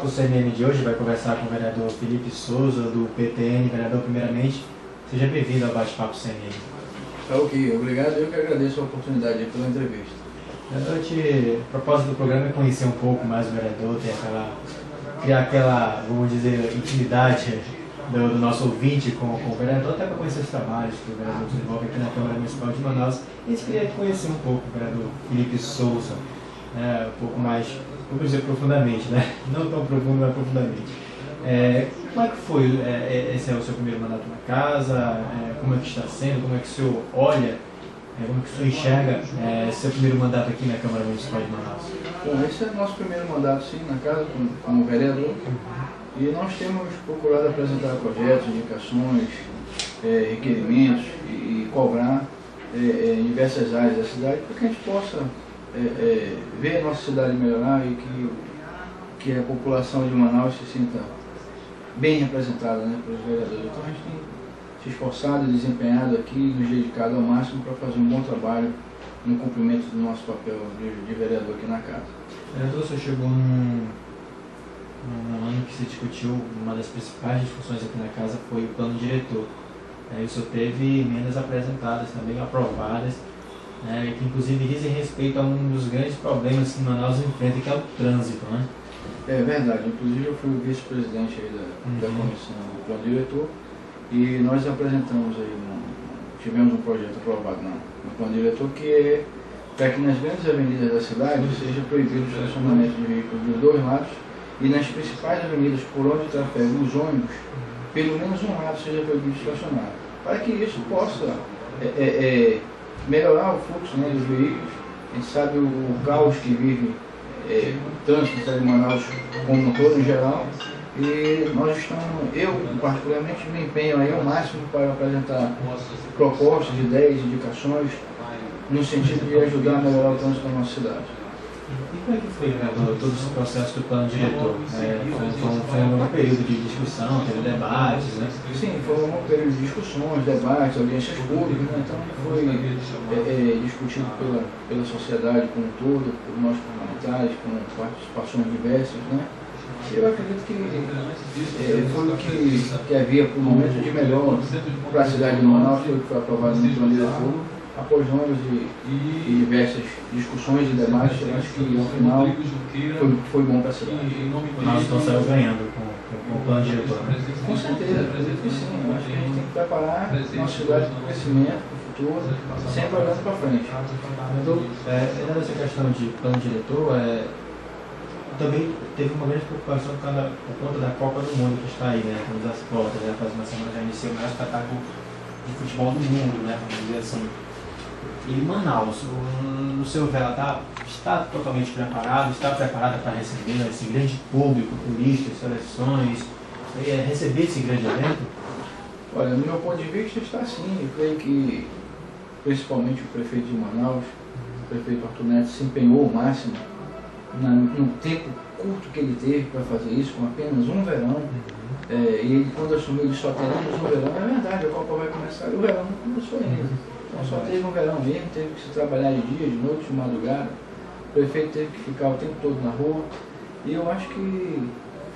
O CNM de hoje vai conversar com o vereador Felipe Souza, do PTN. Vereador, primeiramente, seja bem-vindo ao Bate-Papo CNM. Tá ok, obrigado. Eu que agradeço a oportunidade pela entrevista. O propósito do programa é conhecer um pouco mais o vereador, criar aquela, vamos dizer, intimidade do nosso ouvinte com o vereador, até para conhecer os trabalhos que o vereador desenvolve aqui na Câmara Municipal de Manaus. A gente queria conhecer um pouco o vereador Felipe Souza, um pouco mais, vamos dizer, profundamente, né? Não tão profundo, mas profundamente. Como é que foi? Esse é o seu primeiro mandato na casa? Como é que está sendo? Como é que o senhor olha? Como é que o senhor enxerga seu primeiro mandato aqui na Câmara Municipal de Manaus? Bom, esse é o nosso primeiro mandato, sim, na casa, como vereador. E nós temos procurado apresentar projetos, indicações, requerimentos e cobrar em diversas áreas da cidade para que a gente possa ver a nossa cidade melhorar e que a população de Manaus se sinta bem representada, né, pelos vereadores. Então a gente tem se esforçado e desempenhado aqui, nos dedicado ao máximo para fazer um bom trabalho no cumprimento do nosso papel de vereador aqui na casa. Vereador, o senhor chegou num ano que se discutiu, uma das principais discussões aqui na casa foi o plano diretor. O senhor teve emendas apresentadas, também aprovadas, que inclusive dizem respeito a um dos grandes problemas que Manaus enfrenta, que é o trânsito, né? É verdade, inclusive eu fui o vice-presidente da comissão do plano diretor e nós apresentamos aí, tivemos um projeto aprovado no plano diretor que é para que nas grandes avenidas da cidade seja proibido o estacionamento de veículos dos dois lados e nas principais avenidas por onde trafegam os ônibus, pelo menos um lado seja proibido de estacionar, para que isso possa melhorar o fluxo, né, dos veículos. A gente sabe o caos que vive o trânsito de Manaus como um todo em geral, e nós estamos, eu particularmente me empenho aí ao máximo para apresentar propostas, ideias, indicações no sentido de ajudar a melhorar o trânsito da nossa cidade. E como é que foi, todo esse processo do plano diretor? Foi um longo período de discussão, teve debates, né? Sim, foi um longo período de discussões, debates, audiências públicas, né? Então foi discutido pela sociedade como um todo, por nós parlamentares, com participações diversas, né? Eu acredito que foi o que havia por um momento de melhor para a cidade de Manaus, foi o que foi aprovado no plano diretor. Após anos e diversas discussões e debates, eu acho que ao final foi bom para a cidade. Nós então saímos ganhando com o plano diretor, né? Com certeza, acredito que sim. Eu acho que a gente tem que preparar a nossa cidade para o crescimento, para o futuro, sempre olhando para frente. Então, ainda nessa questão de plano diretor, também teve uma grande preocupação por conta da Copa do Mundo que está aí, né? Temos as portas, faz uma semana já iniciou o maior espetáculo de futebol do mundo, né? Vamos dizer assim. E Manaus, no seu ver, ela está totalmente preparada, está preparada para receber esse grande público, turistas, seleções, receber esse grande evento? Olha, no meu ponto de vista está sim. Eu creio que principalmente o prefeito de Manaus, o prefeito Arthur Neto, se empenhou ao máximo no tempo curto que ele teve para fazer isso, com apenas um verão. E ele, quando assumiu, ele só teremos um verão. É verdade, a Copa vai começar e o verão não começou ainda. Então só teve um verão mesmo, teve que se trabalhar de dia, de noite, de madrugada. O prefeito teve que ficar o tempo todo na rua. E eu acho que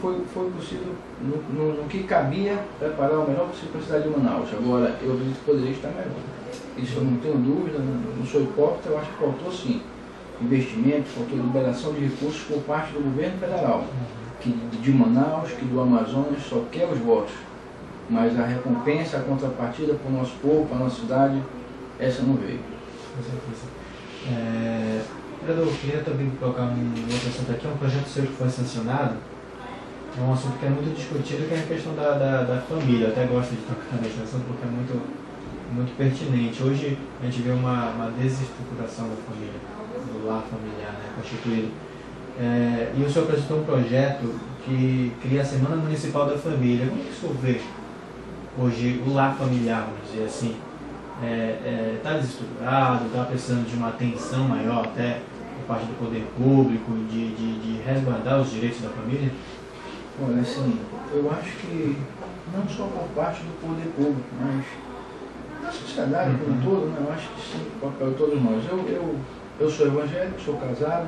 foi possível, no que cabia, preparar o melhor possível para a cidade de Manaus. Agora, eu acredito que poderia estar melhor. Isso eu não tenho dúvida, não sou hipócrita, eu acho que faltou sim investimento, faltou liberação de recursos por parte do governo federal, que de Manaus, que do Amazonas, só quer os votos. Mas a recompensa, a contrapartida para o nosso povo, para a nossa cidade, essa não veio. Com certeza. Vereador, eu queria também colocar um outro assunto aqui, um projeto seu que foi sancionado, é um assunto que é muito discutido, que é a questão da família. Eu até gosto de tocar nesse assunto porque é muito pertinente. Hoje a gente vê uma desestruturação da família, do lar familiar, né, constituído. E o senhor apresentou um projeto que cria a Semana Municipal da Família. Como é que o senhor vê hoje o lar familiar, vamos dizer assim? Está desestruturado, está precisando de uma atenção maior até por parte do poder público, de resguardar os direitos da família? Olha, assim, eu acho que não só por parte do poder público, mas na sociedade como um todo, né? Eu acho que sim, o papel de todos nós. Eu sou evangélico, sou casado,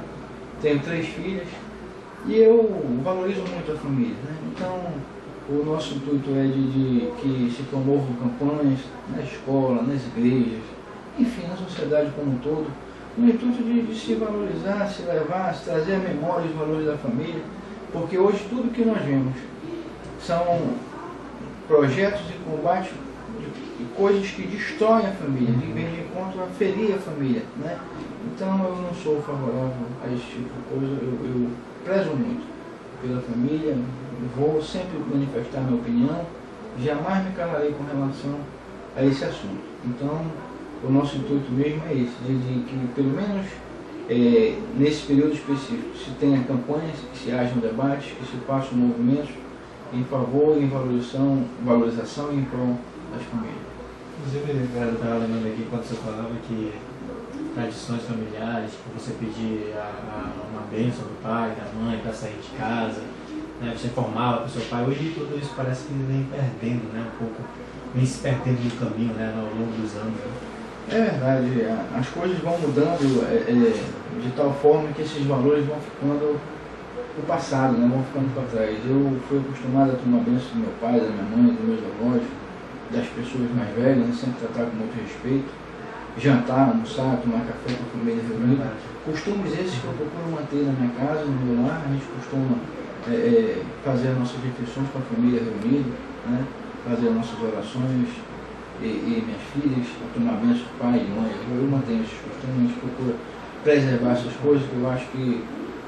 tenho 3 filhas, E eu valorizo muito a família, né? Então, o nosso intuito é de que se promovam campanhas na escola, nas igrejas, enfim, na sociedade como um todo, no intuito de se valorizar, se levar, se trazer a memória e os valores da família, porque hoje tudo que nós vemos são projetos de combate de coisas que destroem a família, que vêm de encontro a ferir a família, né? Então eu não sou favorável a esse tipo de coisa, eu prezo muito pela família, vou sempre manifestar minha opinião, jamais me calarei com relação a esse assunto. Então, o nosso intuito mesmo é esse, de que pelo menos nesse período específico se tenha campanhas, que se hajam debates, que se façam movimentos em favor e em valorização e em prol das famílias. Inclusive, eu estava lembrando aqui quando você falava que tradições familiares, que você pedir uma bênção do pai, da mãe para sair de casa, né, você informava para o seu pai. Hoje tudo isso parece que vem perdendo, né, um pouco, vem se perdendo no caminho, né, ao longo dos anos. Né? É verdade, as coisas vão mudando de tal forma que esses valores vão ficando no passado, né, vão ficando para trás. Eu fui acostumado a tomar bênção do meu pai, da minha mãe, dos meus avós, das pessoas mais velhas, né, sempre tratar com muito respeito. Jantar, almoçar, tomar café com a família reunida. Costumes esses que eu procuro manter na minha casa, no meu lar. A gente costuma fazer as nossas refeições com a família reunida, né? Fazer as nossas orações e minhas filhas, tomar bênção do pai e mãe. Eu mantenho esses costumes, a gente procura preservar essas coisas que eu acho que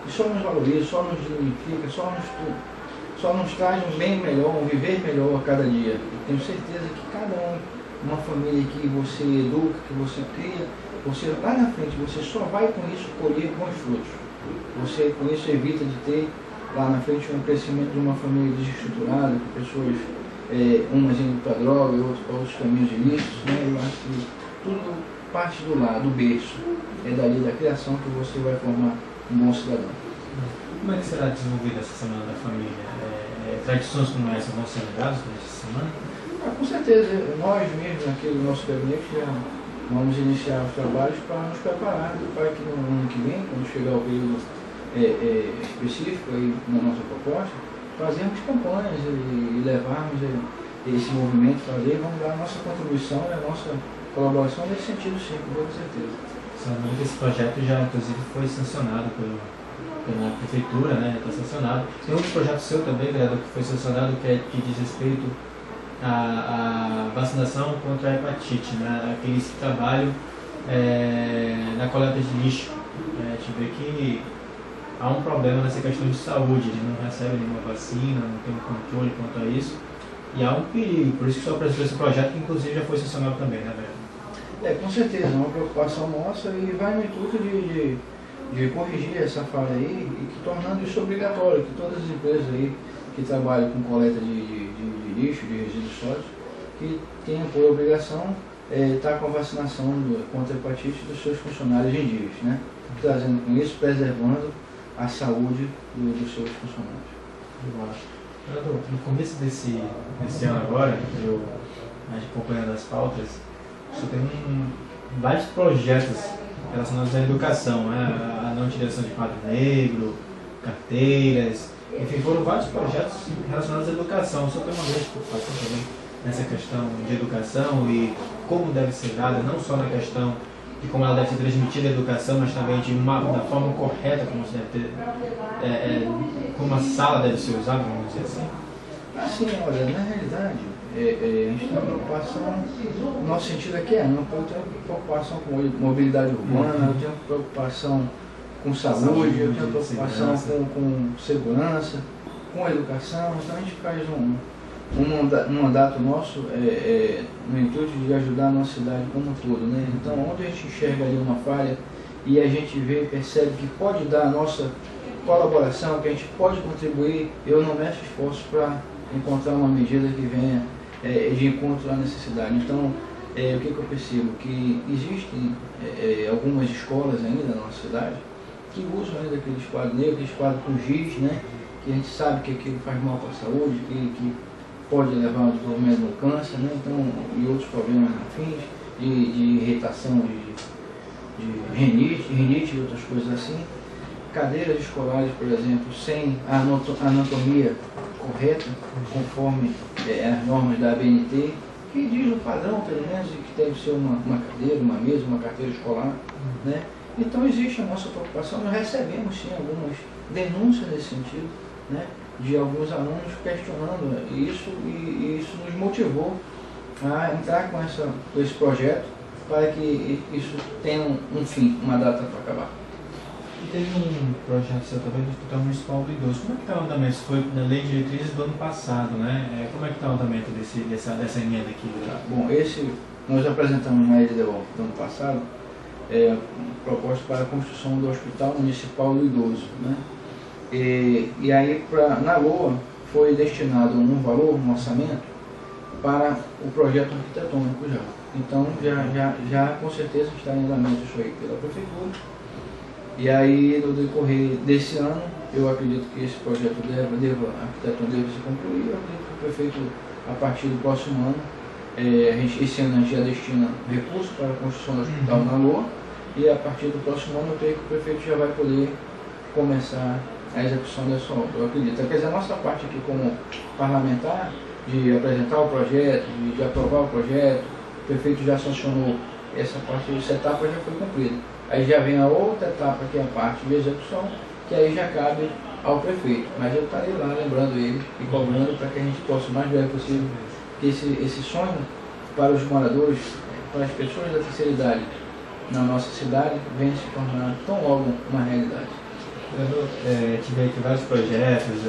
só nos valoriza, só nos dignifica, só nos traz um bem melhor, um viver melhor a cada dia. Eu tenho certeza que cada uma família que você educa, que você cria, você lá na frente, você só vai com isso colher bons frutos. Você com isso evita de ter lá na frente um crescimento de uma família desestruturada, com pessoas, umas indo para droga e outras para outros caminhos ilícitos, né? Eu acho que tudo parte do lar, do berço. É dali da criação que você vai formar um bom cidadão. Como é que será desenvolvida essa Semana da Família? Tradições como essa vão ser lembradas nessa semana? Com certeza, nós mesmos aqui do nosso gabinete já vamos iniciar os trabalhos para nos preparar para que no ano que vem, quando chegar o período específico aí na nossa proposta, fazermos campanhas e levarmos esse movimento para ali, vamos dar a nossa contribuição e a nossa colaboração nesse sentido, sim, com certeza. Esse projeto já inclusive foi sancionado pela prefeitura, né? Está sancionado. Tem outro projeto seu também, vereador, que foi sancionado, que diz respeito a vacinação contra a hepatite, né? Aqueles que trabalham na coleta de lixo. A gente vê que há um problema nessa questão de saúde, eles não recebem nenhuma vacina, não tem um controle quanto a isso, e há um perigo, por isso que o senhor apresentou esse projeto, que inclusive já foi sancionado também, né, velho? Com certeza, é uma preocupação nossa e vai no intuito de corrigir essa falha aí e que tornando isso obrigatório, que todas as empresas aí que trabalham com coleta de lixo, de resíduos sólidos, que tenham por obrigação estar com a vacinação contra a hepatite dos seus funcionários em dias, né? Trazendo com isso, preservando a saúde dos seus funcionários. No começo desse ano agora, eu acompanhando as pautas, você tem vários projetos relacionados à educação, né? A não utilização de quadro negro, carteiras, enfim, foram vários projetos relacionados à educação. O senhor tem uma grande preocupação também nessa questão de educação e como deve ser dada, não só na questão de como ela deve ser transmitida a educação, mas também da forma correta como se deve ter, como a sala deve ser usada, vamos dizer assim? Assim, olha, na realidade, a gente tem uma preocupação, o nosso sentido aqui amplo. Eu tenho preocupação com mobilidade urbana, eu tenho preocupação com saúde, eu tenho preocupação com segurança, com educação. Então a gente faz um mandato nosso no intuito de ajudar a nossa cidade como um todo, né? Então onde a gente enxerga ali uma falha e a gente vê e percebe que pode dar a nossa colaboração, que a gente pode contribuir, eu não meço esforço para encontrar uma medida que venha de encontro à necessidade. Então, o que eu percebo? Que existem algumas escolas ainda na nossa cidade que usam ainda aqueles quadros negros, aqueles quadros com giz, né? Que a gente sabe que aquilo faz mal para a saúde, que pode levar ao desenvolvimento do câncer, né? Então, e outros problemas afins, de irritação, de rinite e outras coisas assim. cadeiras escolares, por exemplo, sem a anatomia correta, conforme as normas da ABNT, que diz o padrão, pelo menos, de que deve ser uma cadeira, uma mesa, uma carteira escolar, né? Então existe a nossa preocupação, nós recebemos sim algumas denúncias nesse sentido, né? De alguns alunos questionando isso, e isso nos motivou a entrar com esse projeto para que isso tenha um fim, uma data para acabar. E teve um projeto seu também do Hospital Municipal do Idoso. Como é que está o andamento? Isso foi na Lei de Diretrizes do ano passado, né? Como é que está o andamento dessa emenda aqui? Bom, nós apresentamos na LDO do ano passado proposta para a construção do Hospital Municipal do Idoso, né? E aí, na LOA, foi destinado um valor, um orçamento, para o projeto arquitetônico já. Então, já com certeza está em andamento isso aí pela Prefeitura. E aí, no decorrer desse ano, eu acredito que esse projeto a arquitetura deve se concluir. Eu acredito que o prefeito, a partir do próximo ano, esse ano a gente já destina recursos para a construção do hospital na LOA, e a partir do próximo ano eu creio que o prefeito já vai poder começar a execução dessa obra, eu acredito. Quer dizer, a nossa parte aqui como parlamentar, de apresentar o projeto, de aprovar o projeto, o prefeito já sancionou essa parte, essa etapa já foi cumprida. Aí já vem a outra etapa, que é a parte de execução, que aí já cabe ao prefeito. Mas eu estarei lá lembrando ele e cobrando para que a gente possa, o mais breve possível, que esse sonho para os moradores, para as pessoas da terceira idade na nossa cidade, venha se tornar tão logo uma realidade. Eu tive aqui vários projetos,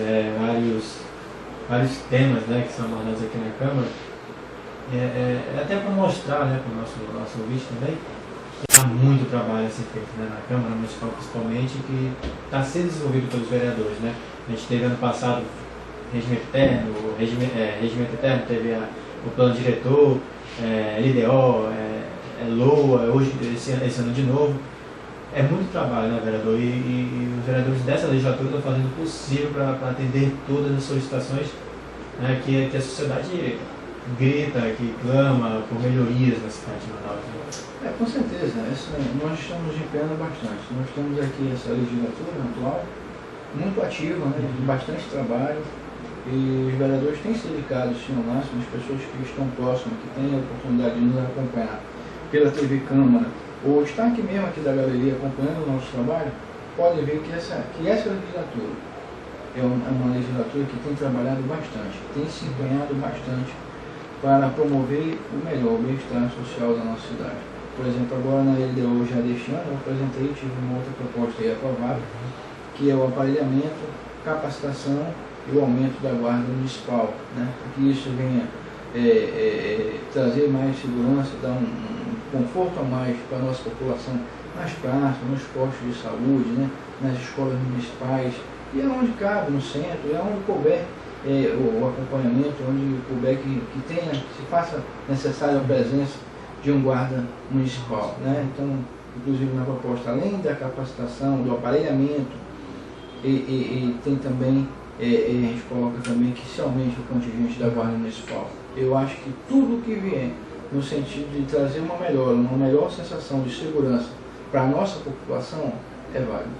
vários temas, né, que são abordados aqui na Câmara. Até para mostrar, né, para o nosso ouvinte também, que há muito trabalho a ser feito, né, na Câmara Municipal principalmente, que está sendo desenvolvido pelos vereadores, né? A gente teve ano passado regimento interno, teve o plano diretor, LDO, LOA, hoje, esse ano de novo. É muito trabalho, né, vereador? E os vereadores dessa legislatura estão fazendo o possível para atender todas as solicitações, né, que a sociedade grita, que clama por melhorias na cidade de Manaus. Com certeza, nós estamos empenhando bastante. Nós temos aqui essa legislatura atual muito ativa, né, bastante trabalho, e os vereadores têm se dedicado, sim, ao máximo, as pessoas que estão próximas, que têm a oportunidade de nos acompanhar pela TV Câmara, ou está aqui mesmo aqui da galeria acompanhando o nosso trabalho, podem ver que essa legislatura é uma legislatura que tem trabalhado bastante, tem se empenhado bastante para promover o melhor, o bem-estar social da nossa cidade. Por exemplo, agora na LDO já deste ano, eu apresentei, tive uma outra proposta aí aprovada, que é o aparelhamento, capacitação e o aumento da guarda municipal, né? Para que isso venha trazer mais segurança, dar um conforto a mais para a nossa população nas praças, nos postos de saúde, né? Nas escolas municipais, e aonde cabe, no centro, e aonde couber o acompanhamento, onde couber que se faça necessária a presença de um guarda municipal, né? Então, inclusive na proposta, além da capacitação, do aparelhamento, e tem também, a gente coloca também que se aumente o contingente da guarda municipal. Eu acho que tudo que vier no sentido de trazer uma melhor sensação de segurança para a nossa população é válido.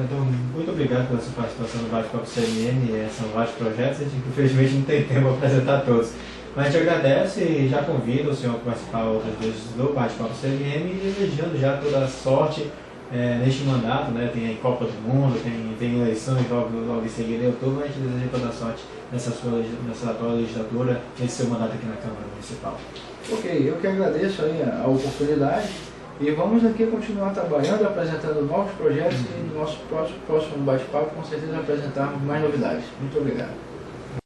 Então, muito obrigado pela sua participação no Bate-Papo CMM. São vários projetos, a gente infelizmente não tem tempo para apresentar todos. Mas a gente agradece e já convida o senhor a participar outras vezes do Bate-Papo CMM, e desejando já toda a sorte neste mandato, né? Tem a Copa do Mundo, tem eleições logo em seguida, mas a gente deseja toda a sorte nessa atual legislatura, nesse seu mandato aqui na Câmara Municipal. Ok, eu que agradeço aí a oportunidade, e vamos aqui continuar trabalhando, apresentando novos projetos, e no nosso próximo bate-papo com certeza apresentarmos mais novidades. Muito obrigado.